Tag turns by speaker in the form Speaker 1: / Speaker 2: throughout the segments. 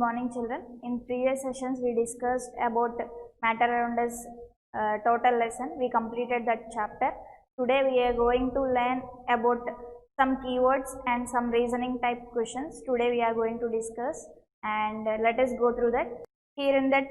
Speaker 1: morning children. In previous sessions we discussed about matter around us total lesson. We completed that chapter. Today we are going to learn about some keywords and some reasoning type questions. Today we are going to discuss and let us go through that. Here in that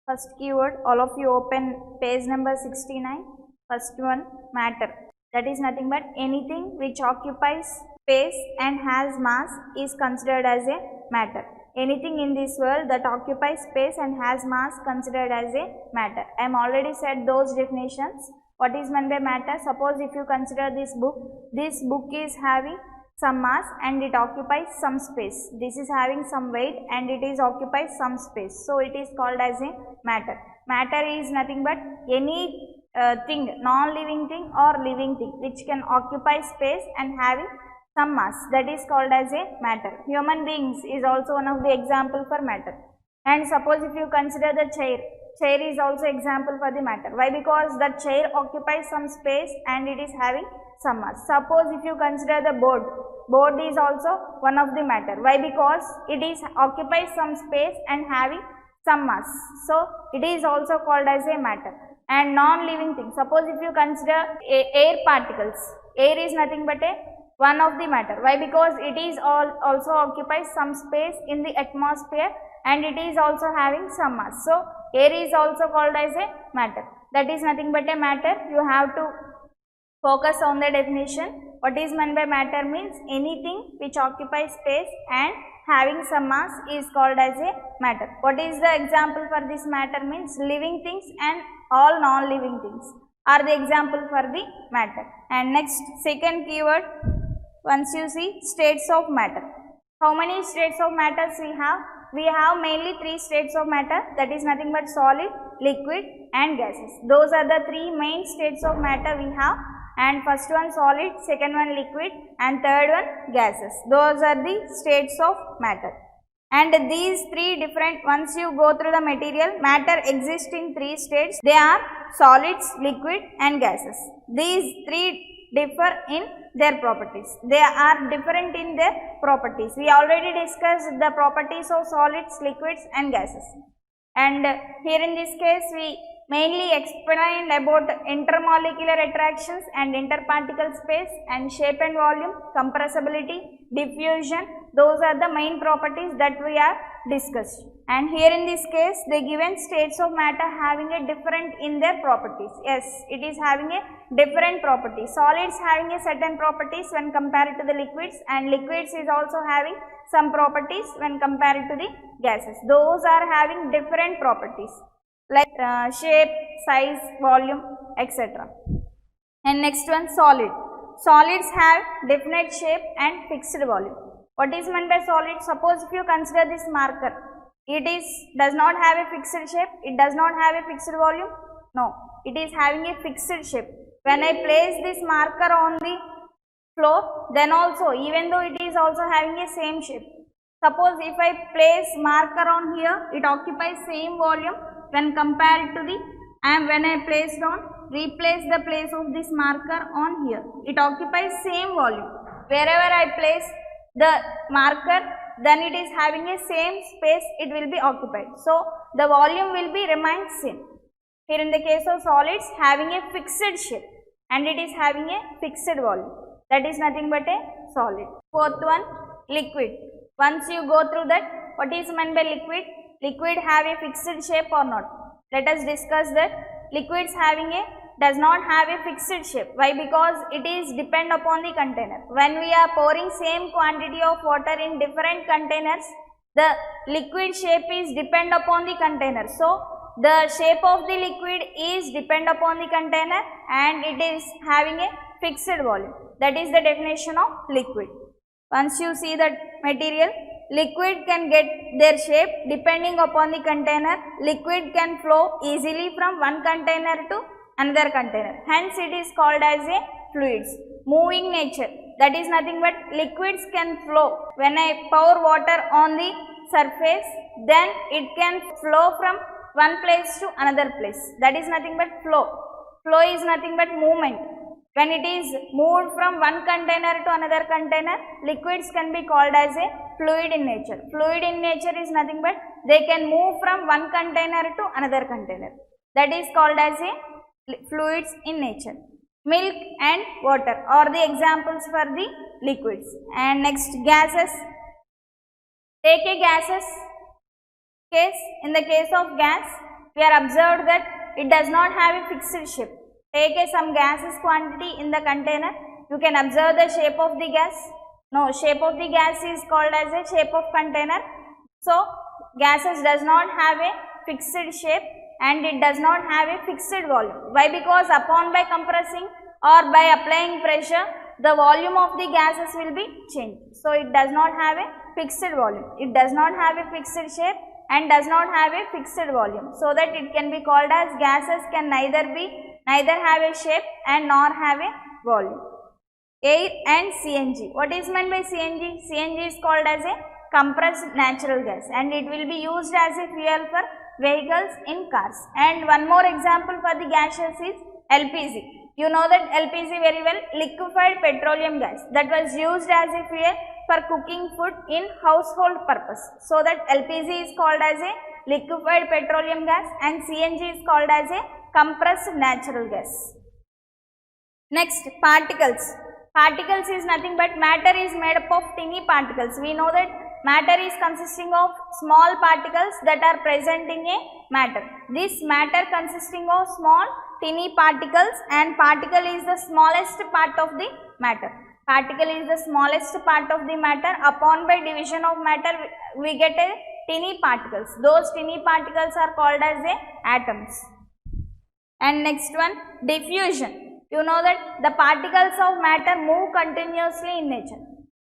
Speaker 1: first keyword, all of you open page number 69. First one, matter. That is nothing but anything which occupies space and has mass is considered as a matter. Anything in this world that occupies space and has mass considered as a matter. I am already said those definitions. What is meant by matter? Suppose if you consider this book is having some mass and it occupies some space. This is having some weight and it is occupies some space. So it is called as a matter. Matter is nothing but any thing, non-living thing or living thing which can occupy space and having some mass, that is called as a matter. Human beings is also one of the example for matter. And suppose if you consider the chair is also example for the matter. Why? Because the chair occupies some space and it is having some mass. Suppose if you consider the board is also one of the matter. Why? Because it is occupies some space and having some mass. So it is also called as a matter. And non-living thing, suppose if you consider air particles, air is nothing but a one of the matter. Why? Because it is also occupies some space in the atmosphere and it is also having some mass. So air is also called as a matter. That is nothing but a matter. You have to focus on the definition. What is meant by matter means anything which occupies space and having some mass is called as a matter. What is the example for this matter means living things and all non-living things are the example for the matter. And next, second keyword, once you see states of matter. How many states of matters we have? We have mainly three states of matter, that is nothing but solid, liquid and gases. Those are the three main states of matter we have, and first one solid, second one liquid and third one gases. Those are the states of matter. And these three different, once you go through the material, matter exists in three states. They are solids, liquid and gases. These three differ in their properties. They are different in their properties. We already discussed the properties of solids, liquids and gases. And here in this case we mainly explained about intermolecular attractions and interparticle space and shape and volume, compressibility, diffusion. Those are the main properties that we have discussed. And here in this case the given states of matter having a different in their properties. Yes, it is having a different properties. Solids having a certain properties when compared to the liquids, and liquids is also having some properties when compared to the gases. Those are having different properties like shape, size, volume, etc. And next one, solid. Solids have definite shape and fixed volume. What is meant by solid? Suppose if you consider this marker, it does not have a fixed shape, it does not have a fixed volume. No, it is having a fixed shape. When I place this marker on the floor, then also even though it is also having a same shape. Suppose if I place marker on here, it occupies same volume when compared to the, and when I placed on, replace the place of this marker on here, it occupies same volume. Wherever I place the marker, then it is having a same space, it will be occupied. So the volume will be remain same. Here in the case of solids, having a fixed shape and it is having a fixed volume. That is nothing but a solid. Fourth one, liquid. Once you go through that, what is meant by liquid? Liquid have a fixed shape or not? Let us discuss that. Liquids does not have a fixed shape. Why? Because it is depend upon the container. When we are pouring same quantity of water in different containers, the liquid shape is depend upon the container. So the shape of the liquid is depend upon the container and it is having a fixed volume. That is the definition of liquid. Once you see that material, liquid can get their shape depending upon the container. Liquid can flow easily from one container to another container. Hence it is called as a fluids. Moving nature. That is nothing but liquids can flow. When I pour water on the surface, then it can flow from one place to another place. That is nothing but flow. Flow is nothing but movement. When it is moved from one container to another container, liquids can be called as a fluid in nature. Fluid in nature is nothing but they can move from one container to another container. That is called as a fluids in nature. Milk and water are the examples for the liquids. And next, gases. Take a gases case. In the case of gas, we are observed that it does not have a fixed shape. Take some gases quantity in the container. You can observe the shape of the gas. No, shape of the gas is called as a shape of container. So, gases does not have a fixed shape and it does not have a fixed volume. Why? Because upon by compressing or by applying pressure, the volume of the gases will be changed. So, it does not have a fixed volume. It does not have a fixed shape and does not have a fixed volume. So, that it can be called as gases can neither have a shape and nor have a volume. Air and CNG. What is meant by CNG? CNG is called as a compressed natural gas and it will be used as a fuel for vehicles in cars. And one more example for the gases is LPG. You know that LPG very well, liquefied petroleum gas, that was used as a fuel for cooking food in household purpose. So that LPG is called as a liquefied petroleum gas and CNG is called as a compressed natural gas. Next, particles. Particles is nothing but matter is made up of tiny particles. We know that matter is consisting of small particles that are present in a matter. This matter consisting of small tiny particles and particle is the smallest part of the matter. Particle is the smallest part of the matter. Upon by division of matter, we get a tiny particles. Those tiny particles are called as a atoms. And next one, diffusion. You know that the particles of matter move continuously in nature.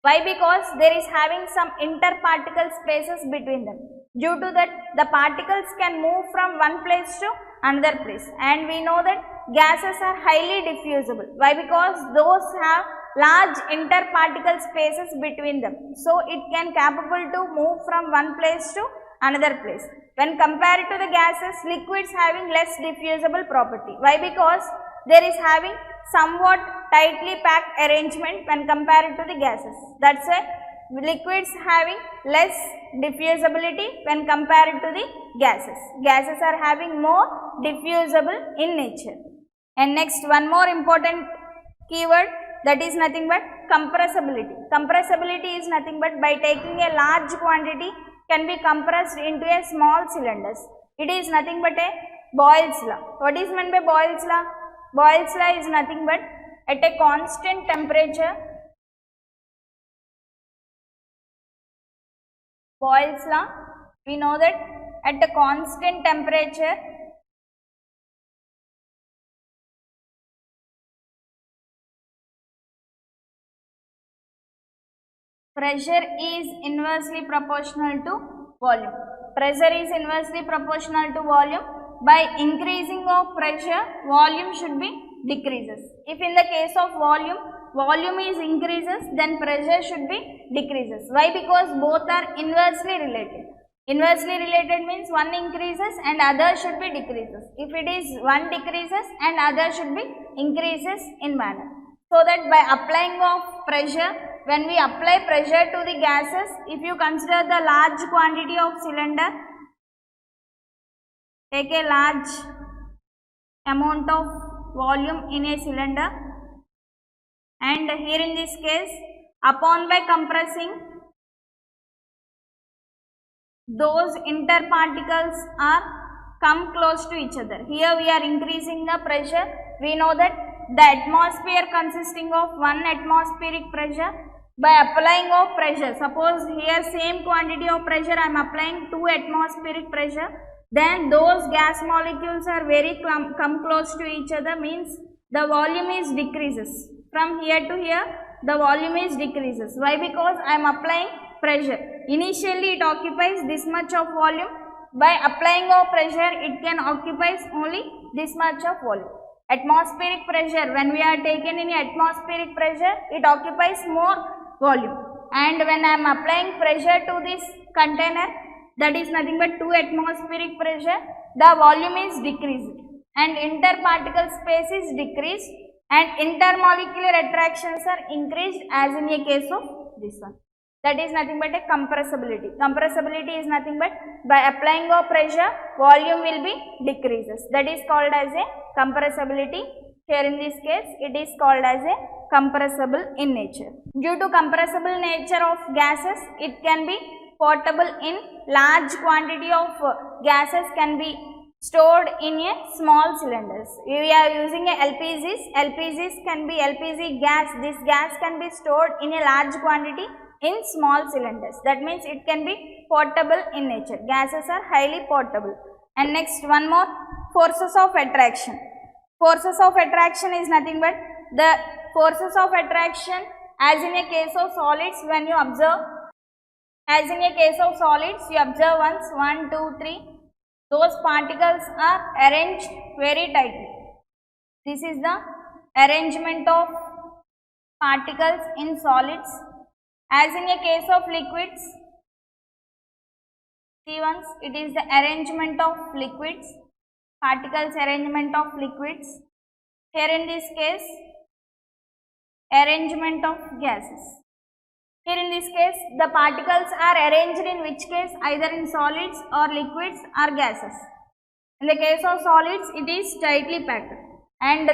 Speaker 1: Why? Because there is having some interparticle spaces between them. Due to that, the particles can move from one place to another place. And we know that gases are highly diffusible. Why? Because those have large interparticle spaces between them. So, it can capable to move from one place to another place. When compared to the gases, liquids having less diffusible property. Why? Because there is having somewhat tightly packed arrangement when compared to the gases. That's why liquids having less diffusibility when compared to the gases. Gases are having more diffusible in nature. And next, one more important keyword, that is nothing but compressibility. Compressibility is nothing but by taking a large quantity can be compressed into a small cylinders. It is nothing but a Boyle's law. What is meant by Boyle's law? Boyle's law is nothing but at a constant temperature, Boyle's law, we know that at a constant temperature, pressure is inversely proportional to volume. Pressure is inversely proportional to volume. By increasing of pressure, volume should be decreases. If in the case of volume is increases, then pressure should be decreases. Why? Because both are inversely related. Inversely related means one increases and other should be decreases. If it is one decreases and other should be increases in manner. So that by applying of pressure, when we apply pressure to the gases, if you consider the large quantity of cylinder, take a large amount of volume in a cylinder, and here in this case, upon by compressing, those interparticles are come close to each other. Here we are increasing the pressure. We know that the atmosphere consisting of one atmospheric pressure. By applying of pressure, suppose here same quantity of pressure I am applying 2 atmospheric pressure, then those gas molecules are very come close to each other, means the volume is decreases. From here to here, the volume is decreases. Why? Because I am applying pressure. Initially it occupies this much of volume. By applying of pressure, it can occupies only this much of volume. Atmospheric pressure, when we are taken in atmospheric pressure, it occupies more volume. And when I am applying pressure to this container, that is nothing but 2 atmospheric pressure, the volume is decreased and interparticle space is decreased and intermolecular attractions are increased as in a case of this one. That is nothing but a compressibility. Compressibility is nothing but by applying of pressure, volume will be decreases. That is called as a compressibility. Here in this case, it is called as a compressible in nature. Due to compressible nature of gases, it can be portable in large quantity of gases can be stored in a small cylinders. We are using a LPGs. LPGs can be LPG gas. This gas can be stored in a large quantity in small cylinders. That means it can be portable in nature. Gases are highly portable. And next one more, forces of attraction. Forces of attraction is nothing but the forces of attraction as in a case of solids when you observe. As in a case of solids, you observe once 1, 2, 3. Those particles are arranged very tightly. This is the arrangement of particles in solids. As in a case of liquids, see once, it is the arrangement of liquids, particles arrangement of liquids. Here in this case, arrangement of gases. Here in this case, the particles are arranged in which case? Either in solids or liquids or gases. In the case of solids, it is tightly packed, and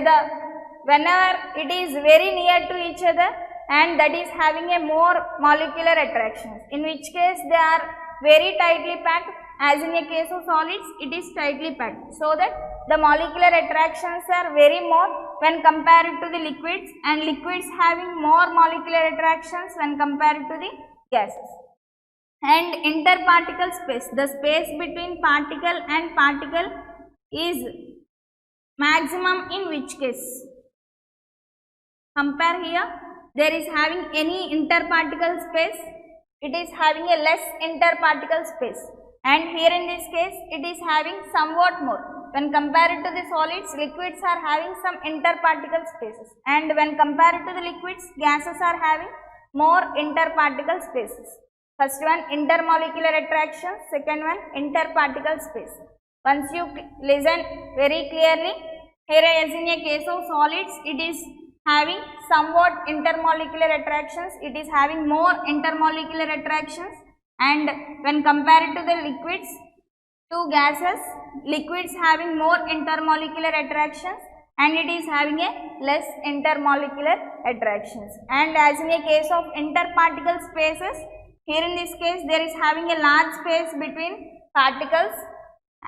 Speaker 1: whenever it is very near to each other, and that is having a more molecular attractions, in which case they are very tightly packed. As in a case of solids, it is tightly packed, so that the molecular attractions are very more when compared to the liquids, and liquids having more molecular attractions when compared to the gases. And interparticle space, the space between particle and particle is maximum in which case? Compare here, there is having any interparticle space, it is having a less interparticle space, and here in this case it is having somewhat more. When compared to the solids, liquids are having some interparticle spaces, and when compared to the liquids, gases are having more interparticle spaces. First one, intermolecular attraction, second one, interparticle space. Once you listen very clearly, here as in a case of solids, it is having somewhat intermolecular attractions, it is having more intermolecular attractions, and when compared to the liquids, to gases, liquids having more intermolecular attractions and it is having a less intermolecular attractions. And as in a case of interparticle spaces, here in this case there is having a large space between particles.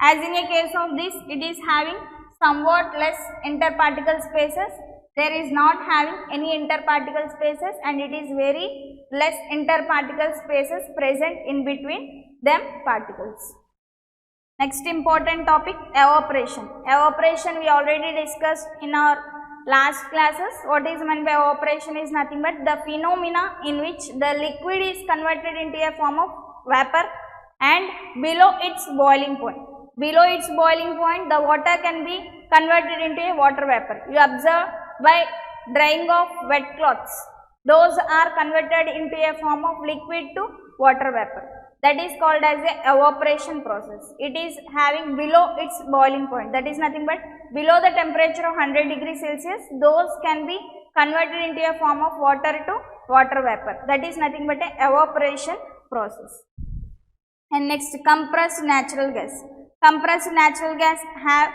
Speaker 1: As in a case of this, it is having somewhat less interparticle spaces. There is not having any interparticle spaces and it is very less interparticle spaces present in between them particles. Next important topic, evaporation. Evaporation we already discussed in our last classes. What is meant by evaporation is nothing but the phenomena in which the liquid is converted into a form of vapor and below its boiling point. Below its boiling point, the water can be converted into a water vapor. You observe by drying of wet cloths, those are converted into a form of liquid to water vapor. That is called as a evaporation process. It is having below its boiling point. That is nothing but below the temperature of 100 degrees Celsius, those can be converted into a form of water to water vapor. That is nothing but a evaporation process. And next, compressed natural gas. Compressed natural gas have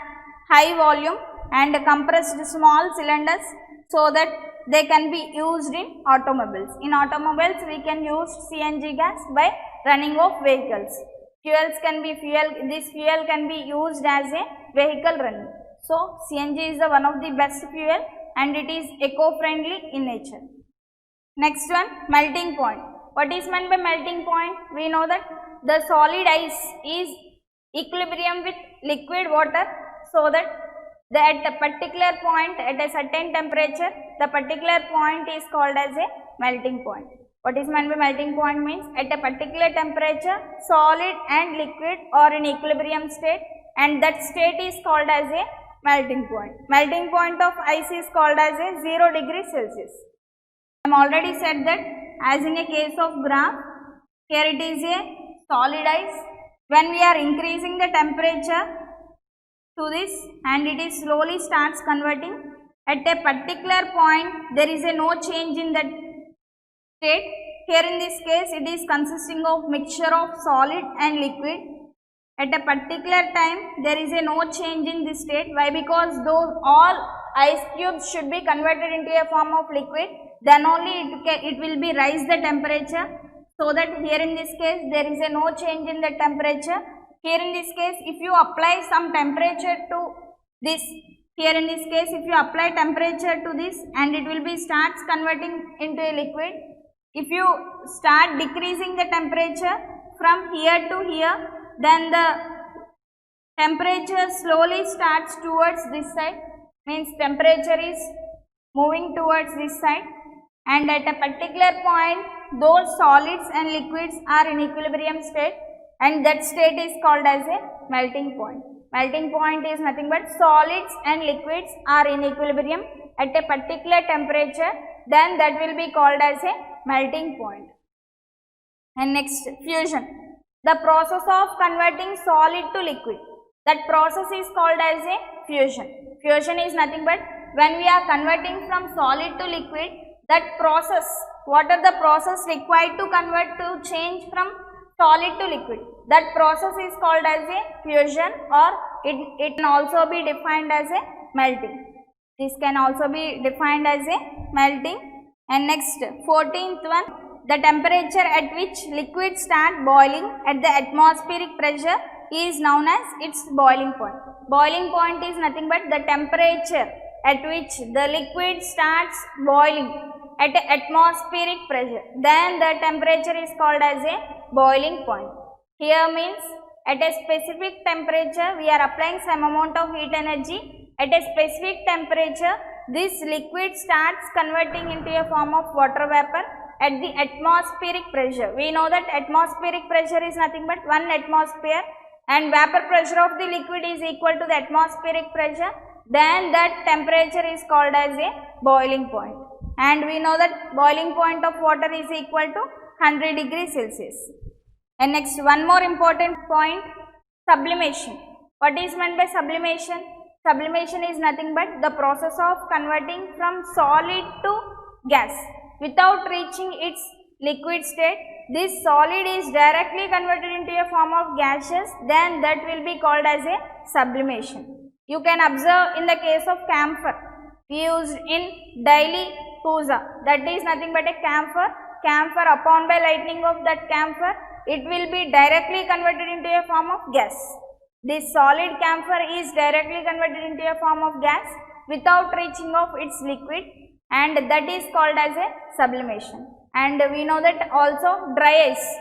Speaker 1: high volume and compressed small cylinders so that they can be used in automobiles. In automobiles, we can use CNG gas by running of vehicles. Fuels can be this fuel can be used as a vehicle running. So, CNG is one of the best fuel and it is eco-friendly in nature. Next one, melting point. What is meant by melting point? We know that the solid ice is equilibrium with liquid water, so that at a particular point, at a certain temperature, the particular point is called as a melting point. What is meant by melting point means at a particular temperature, solid and liquid are in equilibrium state and that state is called as a melting point. Melting point of ice is called as a 0 degrees Celsius. I am already said that as in a case of graph, here it is a solid ice. When we are increasing the temperature to this and it is slowly starts converting, At a particular point, there is a no change in that state. Here in this case, it is consisting of mixture of solid and liquid. At a particular time, there is a no change in this state. Why? Because those all ice cubes should be converted into a form of liquid. Then only it will be rise the temperature. So that here in this case, there is a no change in the temperature. Here in this case, if you apply some temperature to this, here in this case, if you apply temperature to this and it will be starts converting into a liquid. If you start decreasing the temperature from here to here, then the temperature slowly starts towards this side, means temperature is moving towards this side, and at a particular point those solids and liquids are in equilibrium state, and that state is called as a melting point. Melting point is nothing but solids and liquids are in equilibrium at a particular temperature, then that will be called as a melting point. And next, fusion, the process of converting solid to liquid, that process is called as a fusion. Fusion is nothing but when we are converting from solid to liquid, that process, what are the process required to convert to change from solid to liquid, that process is called as a fusion, or it can also be defined as a melting. This can also be defined as a melting. And next, 14th one, the temperature at which liquids start boiling at the atmospheric pressure is known as its boiling point. Boiling point is nothing but the temperature at which the liquid starts boiling at the atmospheric pressure, then the temperature is called as a boiling point. Here means at a specific temperature we are applying some amount of heat energy. At a specific temperature, this liquid starts converting into a form of water vapor at the atmospheric pressure. We know that atmospheric pressure is nothing but 1 atmosphere, and vapor pressure of the liquid is equal to the atmospheric pressure, then that temperature is called as a boiling point. And we know that boiling point of water is equal to 100 degrees Celsius. And next, one more important point, sublimation. What is meant by sublimation? Sublimation is nothing but the process of converting from solid to gas without reaching its liquid state. This solid is directly converted into a form of gaseous, then that will be called as a sublimation. You can observe in the case of camphor used in daily puja, that is nothing but a camphor. Camphor, upon by lightning of that camphor, it will be directly converted into a form of gas. This solid camphor is directly converted into a form of gas without reaching of its liquid, and that is called as a sublimation. And we know that also dry ice.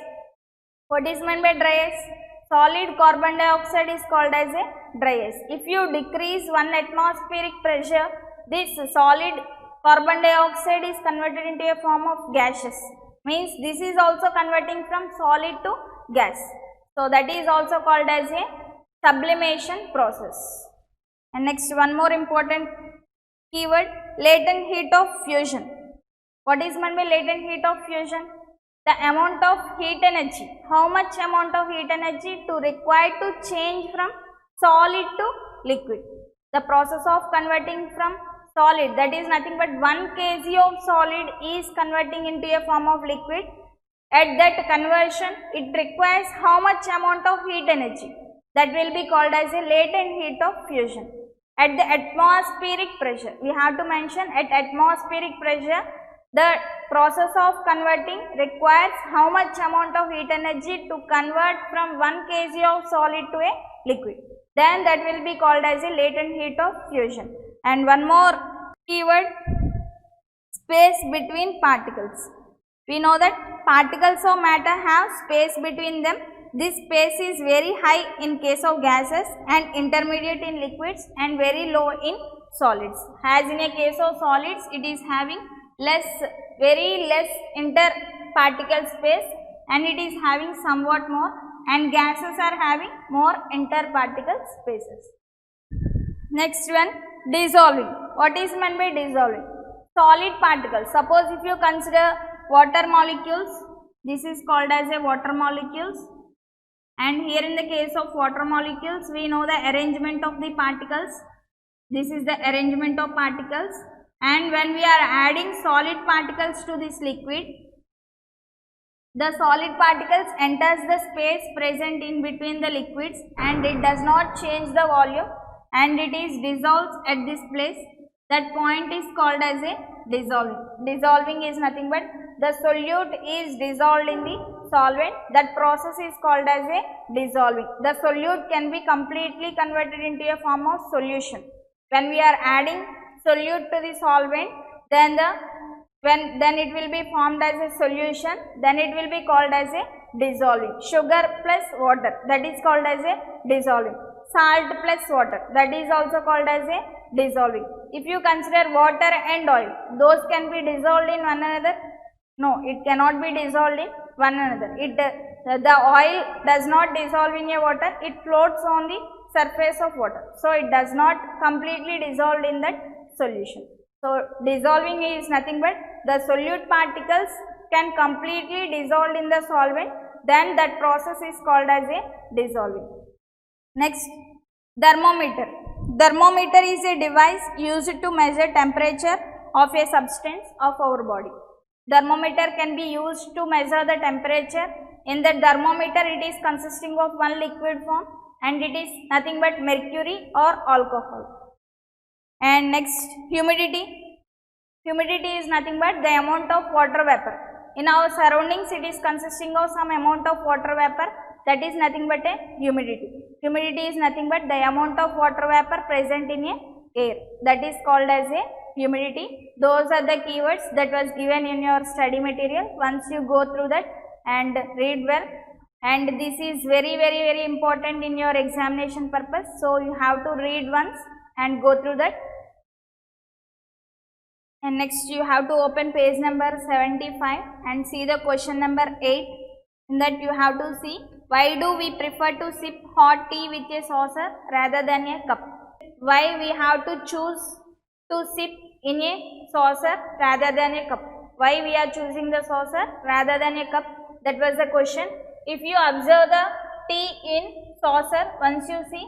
Speaker 1: What is meant by dry ice? Solid carbon dioxide is called as a dry ice. If you decrease 1 atmospheric pressure, this solid carbon dioxide is converted into a form of gaseous, means this is also converting from solid to gas. So that is also called as a sublimation process. And next, one more important keyword, latent heat of fusion. What is meant by latent heat of fusion? The amount of heat energy, how much amount of heat energy to required to change from solid to liquid. The process of converting from solid, that is nothing but 1 kg of solid is converting into a form of liquid. At that conversion, it requires how much amount of heat energy? That will be called as a latent heat of fusion. At the atmospheric pressure, we have to mention at atmospheric pressure, the process of converting requires how much amount of heat energy to convert from 1 kg of solid to a liquid. Then that will be called as a latent heat of fusion. And one more keyword, space between particles. We know that particles of matter have space between them. This space is very high in case of gases and intermediate in liquids and very low in solids. As in a case of solids, it is having very less interparticle space, and it is having somewhat more, and gases are having more interparticle spaces. Next one, dissolving. What is meant by dissolving? Solid particles. Suppose if you consider water molecules, this is called as a water molecules, and here in the case of water molecules, we know the arrangement of the particles. This is the arrangement of particles, and when we are adding solid particles to this liquid, the solid particles enters the space present in between the liquids and it does not change the volume and it is dissolved at this place. That point is called as a dissolving. Dissolving is nothing but the solute is dissolved in the solvent. That process is called as a dissolving. The solute can be completely converted into a form of solution. When we are adding solute to the solvent, then it will be formed as a solution, then it will be called as a dissolving. Sugar plus water, that is called as a dissolving. Salt plus water, that is also called as a dissolving. If you consider water and oil, those can be dissolved in one another? No, it cannot be dissolved in one another. The oil does not dissolve in a water, it floats on the surface of water. So, it does not completely dissolve in that solution. So, dissolving is nothing but the solute particles can completely dissolve in the solvent, then that process is called as a dissolving. Next, thermometer. Thermometer is a device used to measure temperature of a substance of our body. Thermometer can be used to measure the temperature. In the thermometer, it is consisting of one liquid form and it is nothing but mercury or alcohol. And next, humidity. Humidity is nothing but the amount of water vapor. In our surroundings, it is consisting of some amount of water vapor, that is nothing but a humidity. Humidity is nothing but the amount of water vapor present in a air, that is called as a humidity. Those are the keywords that was given in your study material. Once you go through that and read well, and this is very important in your examination purpose. So, you have to read once and go through that. And next you have to open page number 75 and see the question number 8. In that you have to see, why do we prefer to sip hot tea with a saucer rather than a cup? Why we have to choose to sip in a saucer rather than a cup? Why we are choosing the saucer rather than a cup? That was the question. If you observe the tea in saucer, once you see,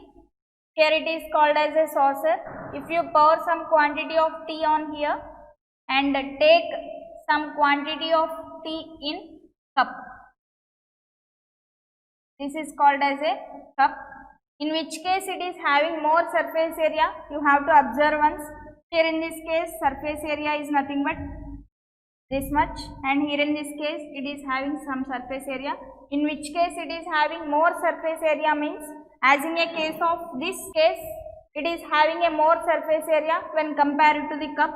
Speaker 1: here it is called as a saucer. If you pour some quantity of tea on here and take some quantity of tea in cup, this is called as a cup. In which case it is having more surface area, you have to observe once. Here in this case surface area is nothing but this much, and here in this case it is having some surface area. In which case it is having more surface area means, as in a case of this case, it is having a more surface area when compared to the cup.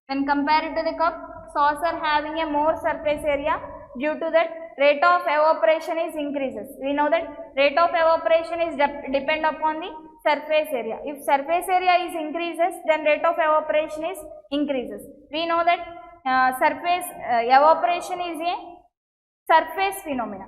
Speaker 1: When compared to the cup, saucer having a more surface area, due to that rate of evaporation is increases. We know that rate of evaporation is depend upon the surface area. If surface area is increases, then rate of evaporation is increases. We know that evaporation is a surface phenomena.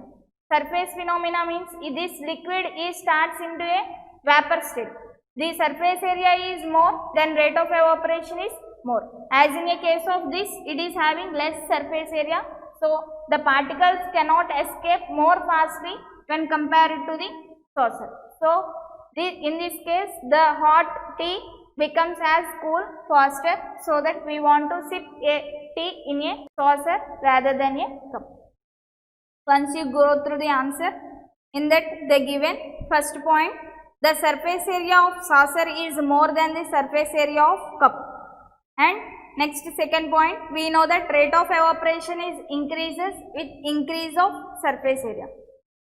Speaker 1: Surface phenomena means this liquid starts into a vapor state. The surface area is more, then rate of evaporation is more. As in a case of this, it is having less surface area, so the particles cannot escape more fastly when compared to the saucer. So, in this case, the hot tea becomes as cool faster, so that we want to sip a tea in a saucer rather than a cup. Once you go through the answer, in that they given first point, the surface area of saucer is more than the surface area of cup. And next second point, we know that rate of evaporation is increases with increase of surface area.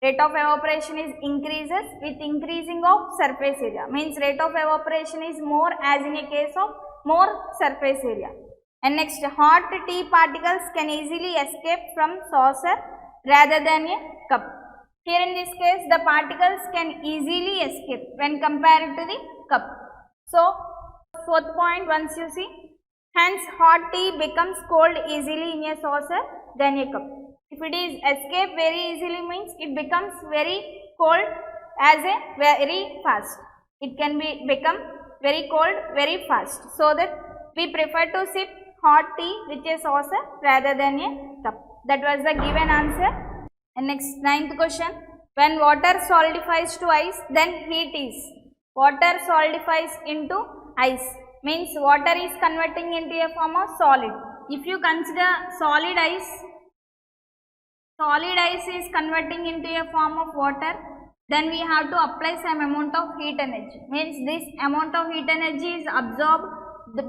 Speaker 1: Rate of evaporation is increases with increasing of surface area, means rate of evaporation is more as in a case of more surface area. And next, hot tea particles can easily escape from saucer rather than a cup. Here in this case, the particles can easily escape when compared to the cup. So, fourth point, once you see, hence hot tea becomes cold easily in a saucer than a cup. If it is escape very easily means it becomes very cold as a very fast. It can become very cold very fast. So that we prefer to sip hot tea with a saucer rather than a cup. That was the given answer. And next, ninth question. When water solidifies to ice, then heat is. Water solidifies into ice. Means water is converting into a form of solid. If you consider solid ice is converting into a form of water, then we have to apply some amount of heat energy. Means this amount of heat energy is absorbed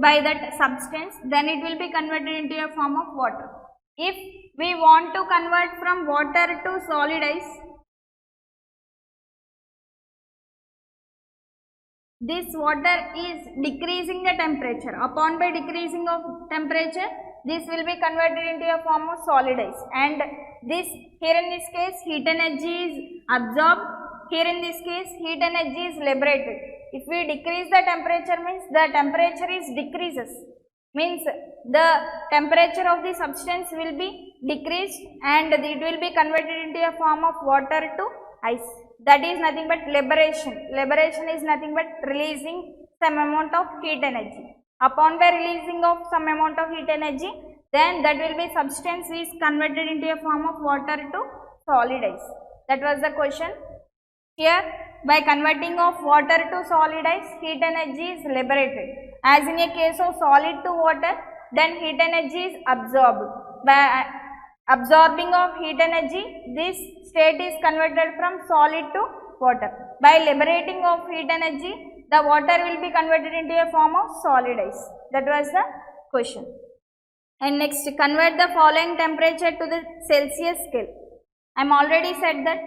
Speaker 1: by that substance, then it will be converted into a form of water. If we want to convert from water to solid ice, this water is decreasing the temperature. Upon by decreasing of temperature, this will be converted into a form of solid ice, and this here in this case heat energy is absorbed, here in this case heat energy is liberated. If we decrease the temperature, means the temperature is decreases, means the temperature of the substance will be decreased and it will be converted into a form of water to ice. That is nothing but liberation. Liberation is nothing but releasing some amount of heat energy. Upon the releasing of some amount of heat energy, then that will be substance is converted into a form of water to solid ice. That was the question. Here, by converting of water to solid ice, heat energy is liberated. As in a case of solid to water, then heat energy is absorbed. By absorbing of heat energy, this state is converted from solid to water. By liberating of heat energy, the water will be converted into a form of solid ice. That was the question. And next, convert the following temperature to the Celsius scale. I am already said that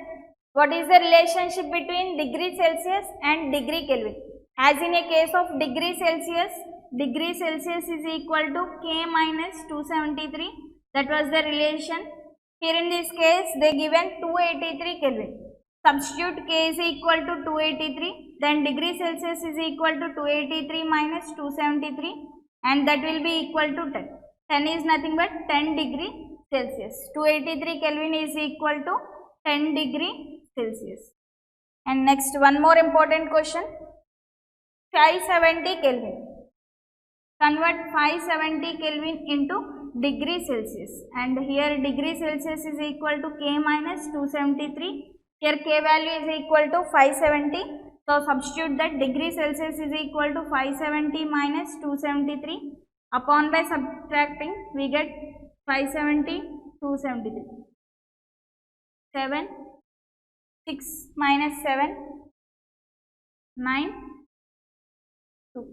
Speaker 1: what is the relationship between degree Celsius and degree Kelvin. As in a case of degree Celsius is equal to K minus 273. That was the relation. Here in this case, they given 283 Kelvin. Substitute K is equal to 283, then degree Celsius is equal to 283 minus 273, and that will be equal to 10. 10 is nothing but 10 degree Celsius. 283 Kelvin is equal to 10 degree Celsius. And next, one more important question. 570 Kelvin. Convert 570 Kelvin into degree Celsius, and here degree Celsius is equal to K minus 273. Here K value is equal to 570. So substitute that degree Celsius is equal to 570 minus 273. Upon by subtracting, we get 570, 273. 7, 6 minus 7, 9, 2.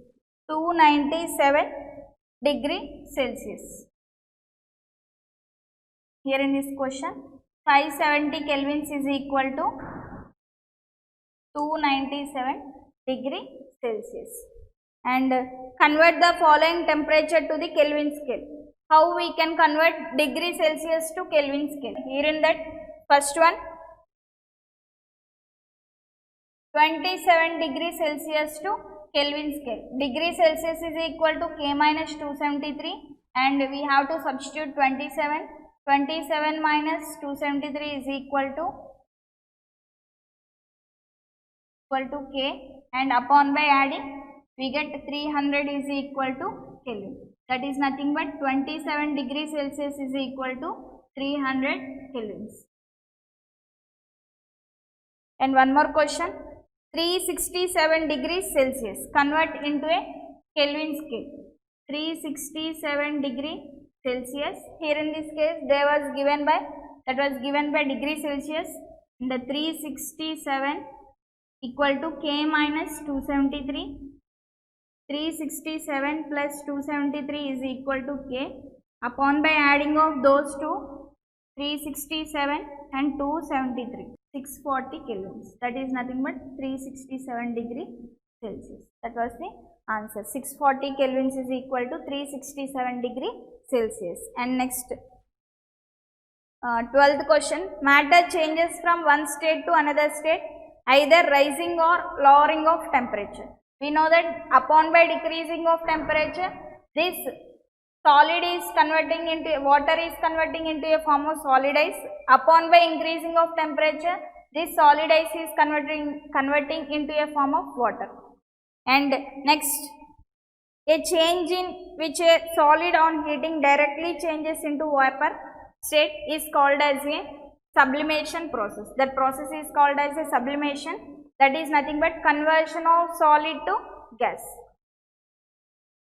Speaker 1: 297 degree Celsius. Here in this question, 570 kelvins is equal to 297 degree Celsius. And convert the following temperature to the Kelvin scale. How we can convert degree Celsius to Kelvin scale? Here in that first one, 27 degree Celsius to Kelvin scale. Degree Celsius is equal to K minus 273, and we have to substitute 27. 27 minus 273 is equal to K, and upon by adding we get 300 is equal to Kelvin. That is nothing but 27 degree Celsius is equal to 300 kelvins. And one more question, 367 degrees Celsius convert into a Kelvin scale. 367 degree Celsius, here in this case that was given by degree Celsius. In the 367 equal to K minus 273. 367 plus 273 is equal to K. Upon by adding of those two, 367 and 273, 640 kelvins. That is nothing but 367 degree Celsius. That was the answer. 640 kelvins is equal to 367 degree Celsius. And next, 12th question. Matter changes from one state to another state, either rising or lowering of temperature. We know that upon by decreasing of temperature, this solid is converting into water is converting into a form of solid ice. Upon by increasing of temperature, this solid ice is converting into a form of water. And next, a change in which a solid on heating directly changes into vapor state is called as a sublimation process. That process is called as a sublimation. That is nothing but conversion of solid to gas.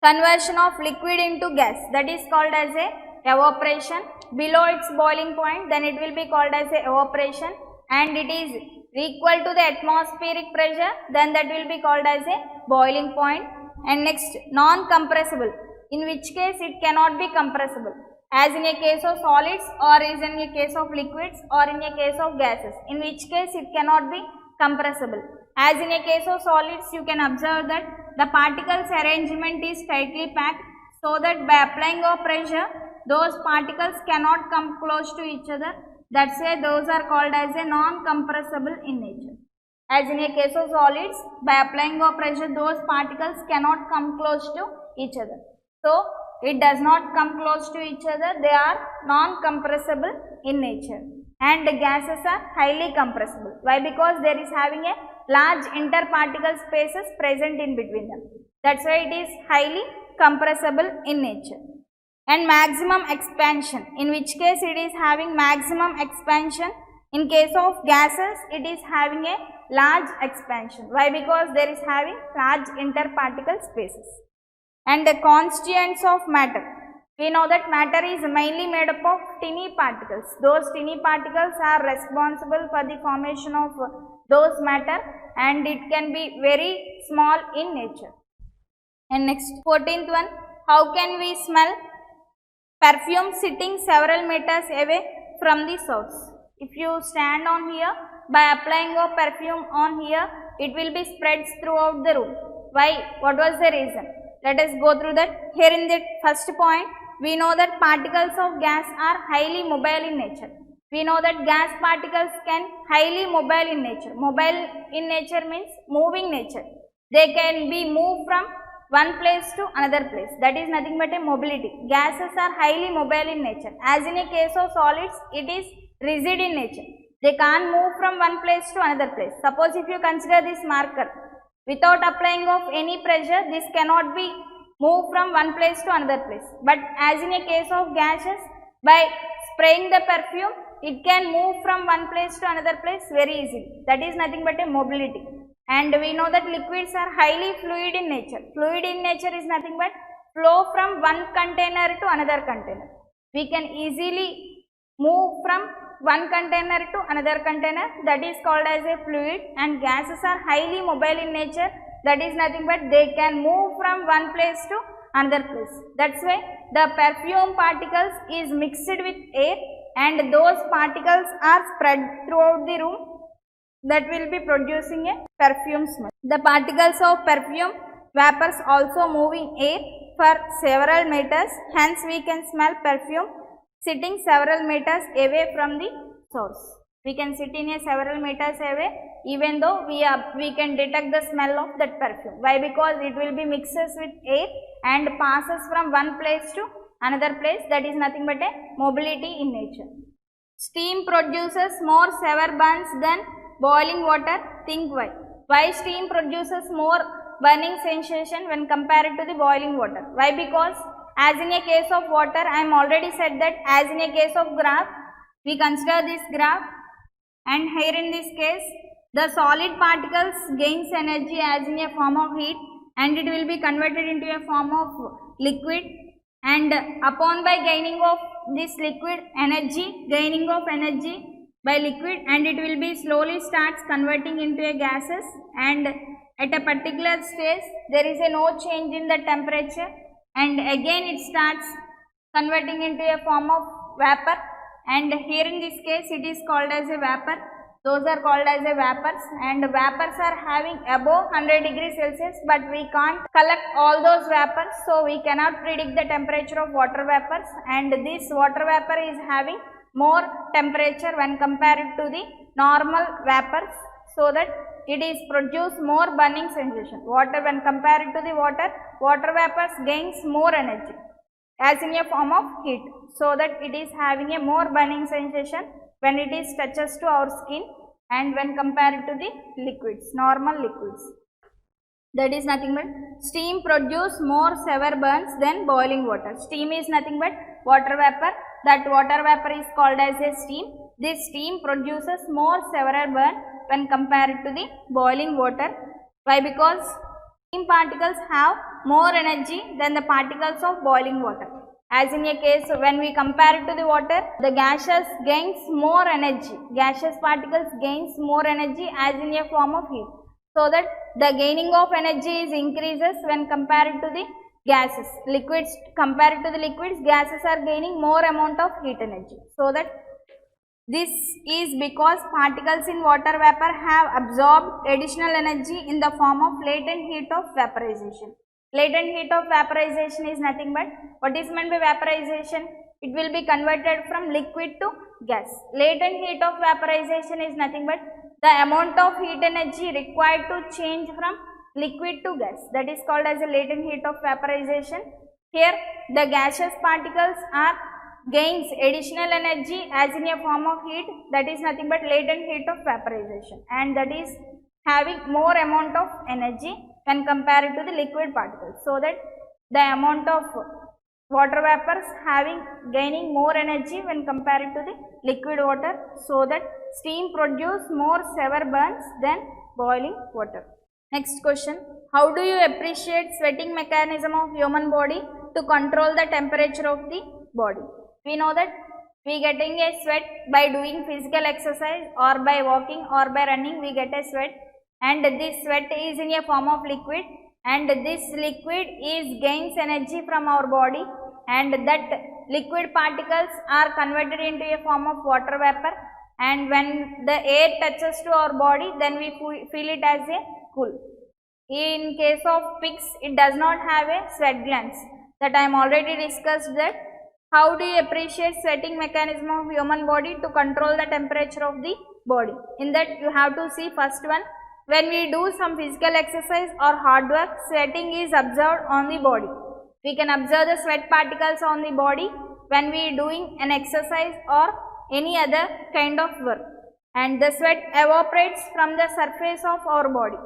Speaker 1: conversion of liquid into gas, that is called as a evaporation. Below its boiling point, then it will be called as a evaporation, and it is equal to the atmospheric pressure, then that will be called as a boiling point. And next, non-compressible, in which case it cannot be compressible, as in a case of solids, or is in a case of liquids, or in a case of gases, in which case it cannot be compressible. As in a case of solids, you can observe that the particles arrangement is tightly packed, so that by applying of pressure, those particles cannot come close to each other. That's why those are called as a non-compressible in nature. As in a case of solids, by applying of pressure, those particles cannot come close to each other. So, it does not come close to each other, they are non-compressible in nature. And the gases are highly compressible. Why? Because there is having a large interparticle spaces present in between them. That's why it is highly compressible in nature. And maximum expansion, in which case it is having maximum expansion. In case of gases, it is having a large expansion. Why? Because there is having large interparticle spaces. And the constituents of matter. We know that matter is mainly made up of tiny particles. Those tiny particles are responsible for the formation of those matter, and it can be very small in nature. And next, 14th one, how can we smell perfume sitting several meters away from the source? If you stand on here, by applying of perfume on here, it will be spread throughout the room. Why? What was the reason? Let us go through that. Here in the first point, we know that particles of gas are highly mobile in nature. We know that gas particles can highly mobile in nature. Mobile in nature means moving nature. They can be moved from one place to another place. That is nothing but a mobility. Gases are highly mobile in nature. As in a case of solids, it is rigid in nature. They can't move from one place to another place. Suppose if you consider this marker, without applying of any pressure, this cannot be moved from one place to another place. But as in a case of gases, by spraying the perfume, it can move from one place to another place very easily. That is nothing but a mobility. And we know that liquids are highly fluid in nature. Fluid in nature is nothing but flow from one container to another container. We can easily move from one container to another container, that is called as a fluid. And gases are highly mobile in nature, that is nothing but they can move from one place to another place. That's why the perfume particles is mixed with air, and those particles are spread throughout the room, that will be producing a perfume smell. The particles of perfume vapors also move in air for several meters, hence we can smell perfume sitting several meters away from the source. We can sit in a several meters away, even though we can detect the smell of that perfume. Why? Because it will be mixes with air and passes from one place to another place. That is nothing but a mobility in nature. Steam produces more severe burns than boiling water. Think why? Why steam produces more burning sensation when compared to the boiling water? Why? Because as in a case of water, I am already said that as in a case of graph, we consider this graph, and here in this case, the solid particles gains energy as in a form of heat, and it will be converted into a form of liquid, and upon by gaining of this liquid energy, by liquid, and it will be slowly starts converting into a gases, and at a particular stage there is a no change in the temperature, and again it starts converting into a form of vapor, and here in this case it is called as a vapor. Those are called as a vapors, and vapors are having above 100 degrees Celsius, but we can't collect all those vapors, so we cannot predict the temperature of water vapors, and this water vapor is having more temperature when compared to the normal vapors, so that it is produce more burning sensation. Water, when compared to the water vapors gains more energy as in a form of heat, so that it is having a more burning sensation when it is touches to our skin, and when compared to the liquids, normal liquids. That is nothing but steam produce more severe burns than boiling water. Steam is nothing but water vapor. That water vapor is called as a steam. This steam produces more severe burn when compared to the boiling water. Why? Because steam particles have more energy than the particles of boiling water. As in a case when we compare it to the water, the gaseous gains more energy, gaseous particles gains more energy as in a form of heat. So that the gaining of energy is increases when compared to the gases. Liquids compared to the liquids, gases are gaining more amount of heat energy. So that this is because particles in water vapor have absorbed additional energy in the form of latent heat of vaporization. Latent heat of vaporization is nothing but, what is meant by vaporization? It will be converted from liquid to gas. Latent heat of vaporization is nothing but the amount of heat energy required to change from liquid to gas. That is called as a latent heat of vaporization. Here the gaseous particles are gains additional energy as in a form of heat, that is nothing but latent heat of vaporization, and that is having more amount of energy when compared to the liquid particles. So that the amount of water vapors gaining more energy when compared to the liquid water, so that steam produce more severe burns than boiling water. Next question, how do you appreciate sweating mechanism of human body to control the temperature of the body? We know that we getting a sweat by doing physical exercise or by walking or by running, we get a sweat, and this sweat is in a form of liquid, and this liquid gains energy from our body, and that liquid particles are converted into a form of water vapor, and when the air touches to our body, then we feel it as a cool. In case of pigs, it does not have a sweat glands, that I am already discussed that. How do you appreciate sweating mechanism of human body to control the temperature of the body? In that you have to see first one, when we do some physical exercise or hard work, sweating is observed on the body. We can observe the sweat particles on the body when we are doing an exercise or any other kind of work, and the sweat evaporates from the surface of our body.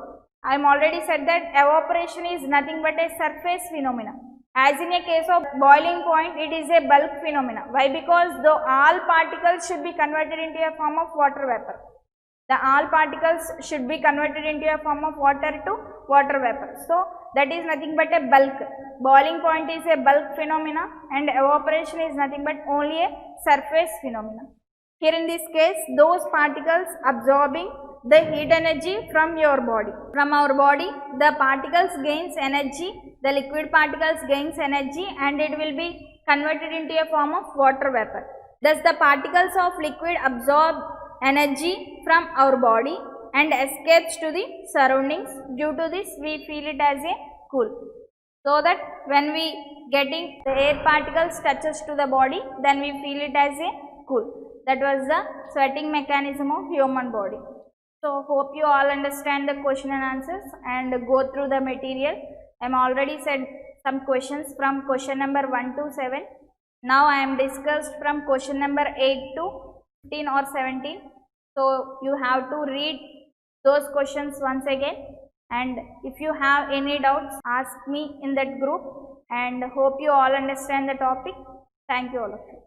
Speaker 1: I am already said that evaporation is nothing but a surface phenomena. As in a case of boiling point, it is a bulk phenomena. Why? Because all particles should be converted into a form of water vapor. All particles should be converted into a form of water to water vapor. So that is nothing but a bulk. Boiling point is a bulk phenomena, and evaporation is nothing but only a surface phenomena. Here in this case, those particles absorbing the heat energy from your body. From our body, the particles gains energy, the liquid particles gains energy, and it will be converted into a form of water vapor. Thus the particles of liquid absorb energy from our body and escapes to the surroundings. Due to this, we feel it as a cool. So that when we getting the air particles touches to the body, then we feel it as a cool. That was the sweating mechanism of human body. So hope you all understand the question and answers and go through the material. I am already said some questions from question number 1 to 7. Now I am discussed from question number 8 to 15 or 17. So you have to read those questions once again, and if you have any doubts, ask me in that group, and hope you all understand the topic. Thank you all of you.